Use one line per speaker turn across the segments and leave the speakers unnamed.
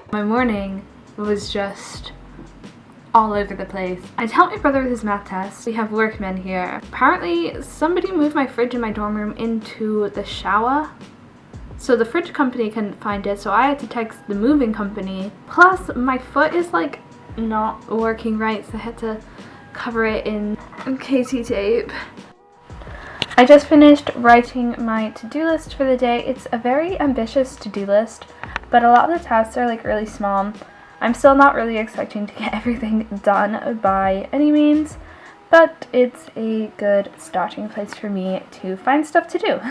My morning was just all over the place. I helped my brother with his math test. We have workmen here. Apparently somebody moved my fridge in my dorm room into the shower. So the fridge company couldn't find it, so I had to text the moving company. Plus my foot is like not working right, so I had to cover it in KT tape. I just finished writing my to-do list for the day. It's a very ambitious to-do list, but a lot of the tasks are like really small. I'm still not really expecting to get everything done by any means, but it's a good starting place for me to find stuff to do.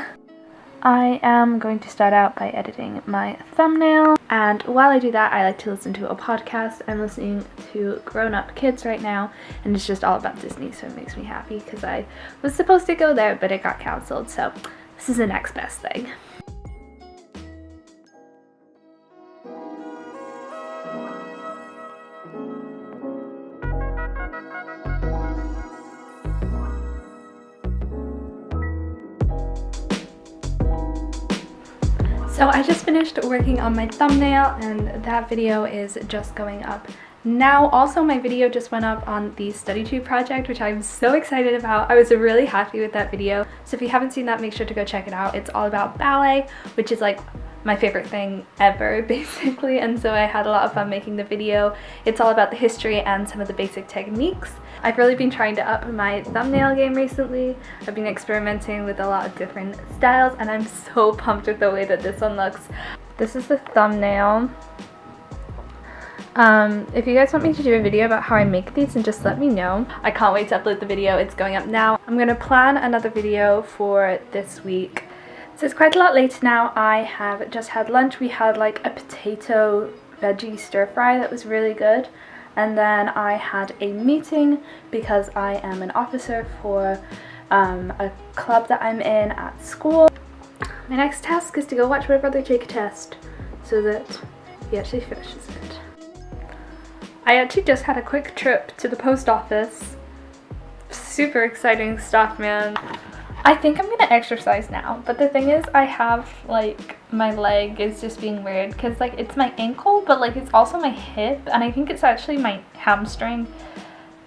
I am going to start out by editing my thumbnail, and while I do that, I like to listen to a podcast. I'm listening to Grown Up Kids right now, and it's just all about Disney, so it makes me happy because I was supposed to go there, but it got cancelled, so this is the next best thing. So I just finished working on my thumbnail, and that video is just going up now. Also, my video just went up on the StudyTube project, which I'm so excited about. I was really happy with that video. So if you haven't seen that, make sure to go check it out. It's all about ballet, which is like my favorite thing ever, basically, and so I had a lot of fun making the video. It's all about the history and some of the basic techniques. I've really been trying to up my thumbnail game recently. I've been experimenting with a lot of different styles, and I'm so pumped with the way that this one looks. This is the thumbnail. If you guys want me to do a video about how I make these, then just let me know. I can't wait to upload the video. It's going up now. I'm gonna plan another video for this week. So it's quite a lot later now. I have just had lunch. We had like a potato veggie stir fry that was really good. And then I had a meeting because I am an officer for a club that I'm in at school. My next task is to go watch my brother take a test so that he actually finishes it. I actually just had a quick trip to the post office. Super exciting stuff, man. I think I'm gonna exercise now, but the thing is I have like my leg is just being weird because like it's my ankle, but like it's also my hip, and I think it's actually my hamstring.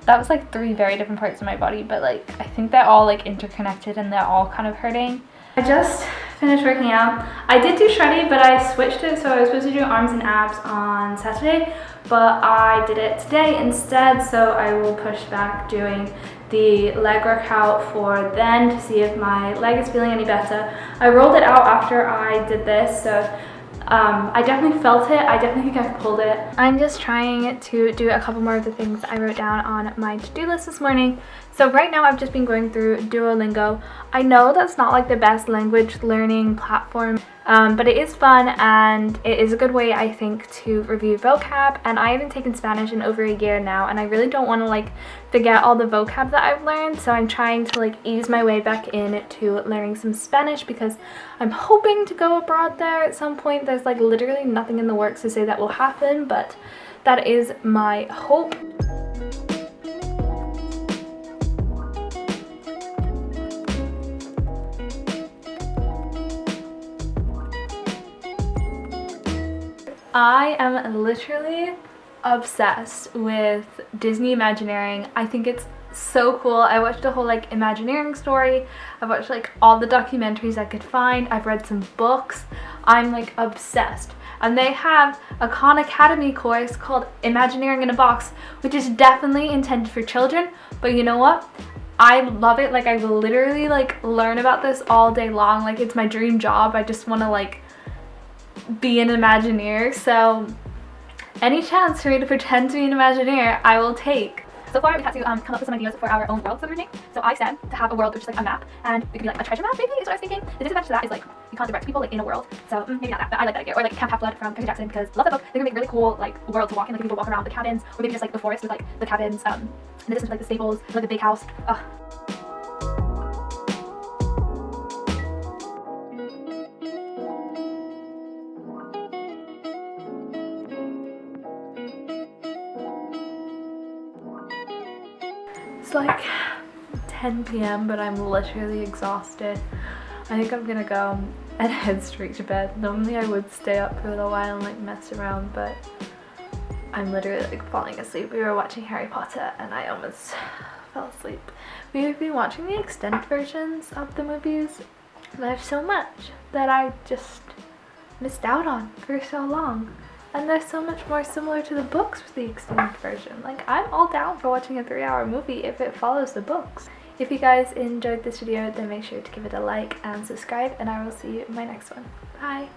That was like 3 very different parts of my body, but like I think they're all like interconnected and they're all kind of hurting. I just finished working out. I did do shreddy, but I switched it, so I was supposed to do arms and abs on Saturday, but I did it today instead, so I will push back doing the leg workout for then to see if my leg is feeling any better. I rolled it out after I did this, so I definitely felt it. I definitely think I've pulled it. I'm just trying to do a couple more of the things I wrote down on my to-do list this morning. So right now I've just been going through Duolingo. I know that's not like the best language learning platform, but it is fun and it is a good way, I think, to review vocab. And I haven't taken Spanish in over a year now, and I really don't want to like forget all the vocab that I've learned. So I'm trying to like ease my way back into learning some Spanish because I'm hoping to go abroad there at some point. There's like literally nothing in the works to say that will happen, but that is my hope. I am literally obsessed with Disney Imagineering. I think it's so cool. I watched a whole like Imagineering story. I've watched like all the documentaries I could find. I've read some books. I'm like obsessed. And they have a Khan Academy course called Imagineering in a Box, which is definitely intended for children. But you know what? I love it. Like I will literally like learn about this all day long. Like it's my dream job. I just want to like be an Imagineer, so any chance for me to pretend to be an Imagineer, I will take. So far we had to come up with some ideas for our own worlds that we're making. So I said to have a world which is like a map, and it could be like a treasure map maybe, is what I was thinking. The disadvantage to that is like you can't direct people like in a world, so maybe not that, but I like that idea. Or like Camp Half-Blood from Percy Jackson, because I love that book. They're gonna make really cool like world to walk in, like people walk around the cabins, or maybe just like the forest with like the cabins, and the distance like the stables, like the big house. It's like 10 p.m. but I'm literally exhausted. I think I'm gonna go and head straight to bed. Normally I would stay up for a little while and like mess around, but I'm literally like falling asleep. We were watching Harry Potter and I almost fell asleep. We've been watching the extended versions of the movies. There's so much that I just missed out on for so long. And they're so much more similar to the books with the extended version. Like, I'm all down for watching a 3-hour movie if it follows the books. If you guys enjoyed this video, then make sure to give it a like and subscribe, and I will see you in my next one. Bye!